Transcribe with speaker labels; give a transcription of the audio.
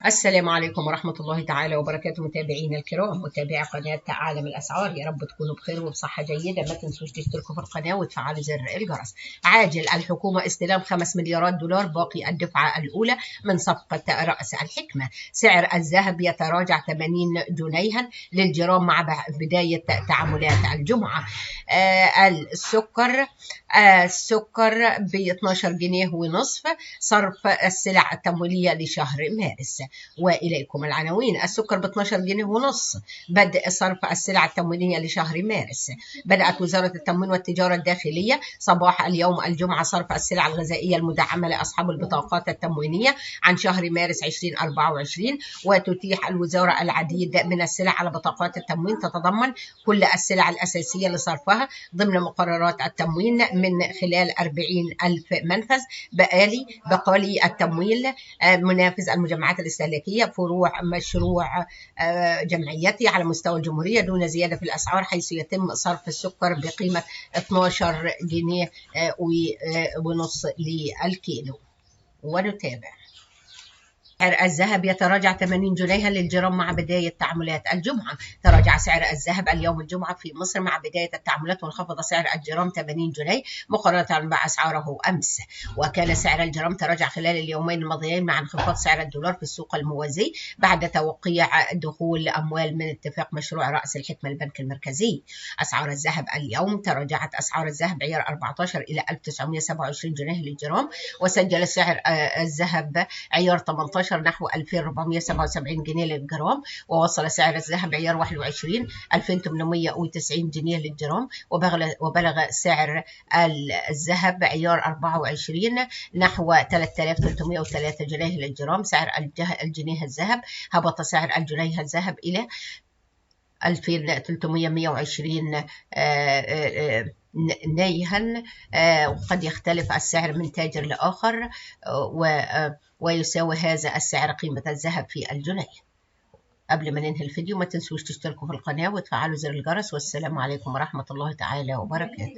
Speaker 1: السلام عليكم ورحمة الله تعالى وبركاته. متابعينا الكرام، متابعي قناة عالم الأسعار، يا رب تكونوا بخير وبصحة جيدة. ما تنسوش تشتركوا في القناة وتفعلوا زر الجرس. عاجل الحكومة استلام 5 مليارات دولار باقي الدفعة الأولى من صفقة رأس الحكمة. سعر الذهب يتراجع 80 جنيها للجرام مع بداية تعاملات الجمعة. السكر ب 12 جنيه ونصف. صرف السلع التموينية لشهر مارس. وإليكم العناوين. السكر ب 12 جنيه ونص. بدء صرف السلع التموينية لشهر مارس. بدأت وزارة التموين والتجارة الداخلية صباح اليوم الجمعة صرف السلع الغذائية المدعمة لأصحاب البطاقات التموينية عن شهر مارس 2024. وتتيح الوزارة العديد من السلع على بطاقات التموين تتضمن كل السلع الأساسية لصرفها ضمن مقررات التموين من خلال 40,000 منفذ بقالي التمويل منافذ المجمعات الاستهلاكية فروع مشروع جمعيتي على مستوى الجمهورية دون زيادة في الأسعار، حيث يتم صرف السكر بقيمة 12 جنيه ونص للكيلو. ونتابع. سعر الذهب يتراجع 80 جنيها للجرام مع بداية تعاملات الجمعة. تراجع سعر الذهب اليوم الجمعة في مصر مع بداية التعاملات، وانخفض سعر الجرام 80 جنيه مقارنة مع أسعاره أمس. وكان سعر الجرام تراجع خلال اليومين الماضيين مع انخفاض سعر الدولار في السوق الموازي بعد توقيع دخول أموال من اتفاق مشروع رأس الحكمة البنك المركزي. أسعار الذهب اليوم تراجعت أسعار الذهب عيار 14 إلى 1927 جنيه للجرام، وسجل سعر الذهب عيار 18 نحو 2477 جنيه للجرام، ووصل سعر الذهب عيار 21 2890 جنيه للجرام، وبلغ سعر الذهب عيار 24 نحو 3303 جنيه للجرام. سعر الجنيه الذهب هبط سعر الجنيه الذهب إلى 2320 نيها، وقد يختلف السعر من تاجر لآخر، ويساوي هذا السعر قيمة الذهب في الجنيه. قبل ما ننهي الفيديو ما تنسوش تشتركوا في القناة وتفعلوا زر الجرس، والسلام عليكم ورحمة الله تعالى وبركاته.